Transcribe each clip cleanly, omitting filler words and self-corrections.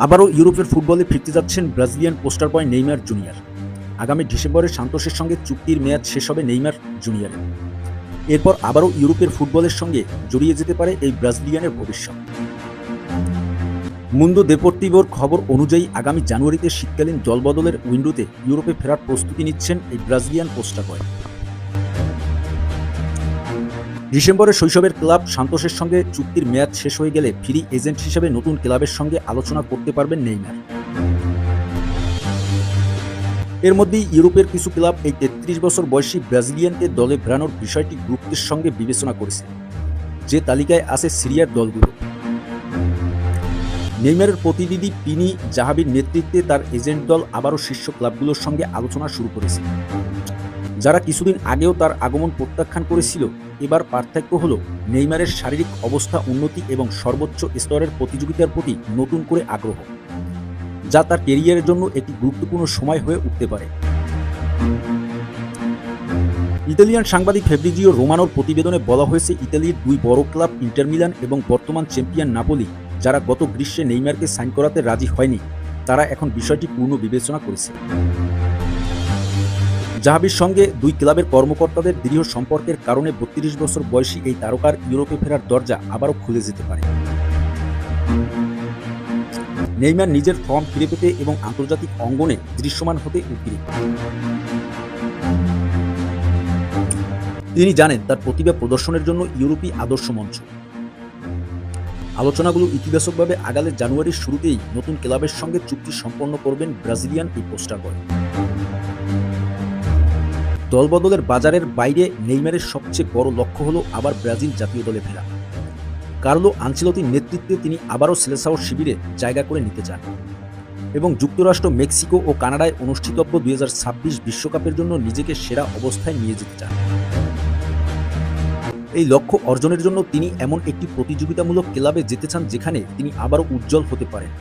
আবারও ইউরোপের ফুটবলে ফিরতে যাচ্ছেন ব্রাজিলিয়ান পোস্টার বয় নেইমার জুনিয়র। আগামী ডিসেম্বরে সান্তোসের সঙ্গে চুক্তির মেয়াদ শেষ হবে নেইমার জুনিয়রের। এরপর আবারও ইউরোপের ফুটবলের সঙ্গে জড়িয়ে যেতে পারে এই ব্রাজিলিয়ানের ভবিষ্যৎ। মুন্দো দেপোর্তিভোর খবর অনুযায়ী আগামী জানুয়ারিতে শীতকালীন দলবদলের উইন্ডোতে ইউরোপে ফেরার প্রস্তুতি নিচ্ছেন এই ব্রাজিলিয়ান পোস্টার বয়। ডিসেম্বরে শৈশবের ক্লাব সান্তোসের সঙ্গে চুক্তির মেয়াদ শেষ হয়ে গেলে ফ্রি এজেন্ট হিসেবে নতুন ক্লাবের সঙ্গে আলোচনা করতে পারবেন নেইমার। এর মধ্যেই ইউরোপের কিছু ক্লাব এই ৩৩ বছর বয়সী ব্রাজিলিয়ানকে দলে ফেরানোর বিষয়টি গুরুত্বের সঙ্গে বিবেচনা করেছে, যে তালিকায় আছে সিরিয়ার দলগুলো। নেইমারের প্রতিনিধি পিনি জাহাবির নেতৃত্বে তার এজেন্ট দল আবারও শীর্ষ ক্লাবগুলোর সঙ্গে আলোচনা শুরু করেছে। যারা কিছুদিন আগেও তার আগমন প্রত্যাখ্যান করেছিল, এবার পার্থক্য হল নেইমারের শারীরিক অবস্থা উন্নতি এবং সর্বোচ্চ স্তরের প্রতিযোগিতার প্রতি নতুন করে আগ্রহ, যা তার ক্যারিয়ারের জন্য একটি গুরুত্বপূর্ণ সময় হয়ে উঠতে পারে। ইতালিয়ান সাংবাদিক ফেব্রিজিও রোমানোর প্রতিবেদনে বলা হয়েছে, ইতালির দুই বড় ক্লাব ইন্টার মিলান এবং বর্তমান চ্যাম্পিয়ন নাপোলি, যারা গত গ্রীষ্মে নেইমারকে সাইন করাতে রাজি হয়নি, তারা এখন বিষয়টি পূর্ণ বিবেচনা করেছে। জাহাবির সঙ্গে দুই ক্লাবের কর্মকর্তাদের দৃঢ় সম্পর্কের কারণে ৩২ বছর বয়সী এই তারকার ইউরোপে ফেরার দরজা আবারও খুলে যেতে পারে। নেইমার নিজের ফর্ম ফিরে পেতে এবং আন্তর্জাতিক অঙ্গনে দৃশ্যমান হতে উদ্গ্রীব। তিনি জানেন তার প্রতিভা প্রদর্শনের জন্য ইউরোপই আদর্শ মঞ্চ। আলোচনাগুলো ইতিবাচকভাবে আগালে জানুয়ারির শুরুতেই নতুন ক্লাবের সঙ্গে চুক্তি সম্পন্ন করবেন ব্রাজিলিয়ান এই পোস্টার বয়। দলবদলের বাজারের বাইরে নেইমারের সবচেয়ে বড় লক্ষ্য হল আবার ব্রাজিল জাতীয় দলে ফেরা। কার্লো আনচেলত্তির নেতৃত্বে তিনি আবারও সেলেসাও শিবিরে জায়গা করে নিতে চান এবং যুক্তরাষ্ট্র, মেক্সিকো ও কানাডায় অনুষ্ঠিতব্য 2026 বিশ্বকাপের জন্য নিজেকে সেরা অবস্থায় নিয়ে যেতে চান। এই লক্ষ্য অর্জনের জন্য তিনি এমন একটি প্রতিযোগিতামূলক ক্লাবে যেতে চান যেখানে তিনি আবারও উজ্জ্বল হতে পারেন,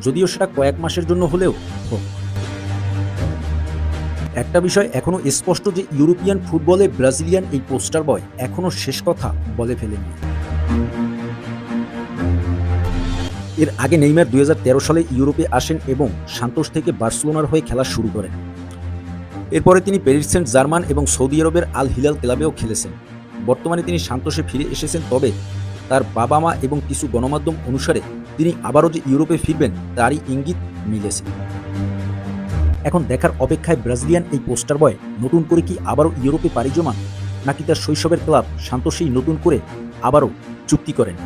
যদিও সেটা কয়েক মাসের জন্য হলেও হোক। একটা বিষয় এখনও স্পষ্ট যে ইউরোপিয়ান ফুটবলে ব্রাজিলিয়ান এই পোস্টার বয় এখনও শেষ কথা বলে ফেলেনি। এর আগে নেইমার 2013 সালে ইউরোপে আসেন এবং সান্তোস থেকে বার্সেলোনার হয়ে খেলা শুরু করেন। এরপরে তিনি প্যারিস সেন্ট জার্মান এবং সৌদি আরবের আল হিলাল ক্লাবেও খেলেছেন। বর্তমানে তিনি সান্তোসে ফিরে এসেছেন, তবে তার বাবা মা এবং কিছু গণমাধ্যম অনুসারে তিনি আবারও যে ইউরোপে ফিরবেন তারই ইঙ্গিত মিলেছে। এখন দেখার অপেক্ষায় ব্রাজিলিয়ান এই পোস্টার বয় নতুন করে কি আবারও ইউরোপে পাড়ি জমান, নাকি তার শৈশবের ক্লাব সান্তোসেই নতুন করে আবারও চুক্তি করেন।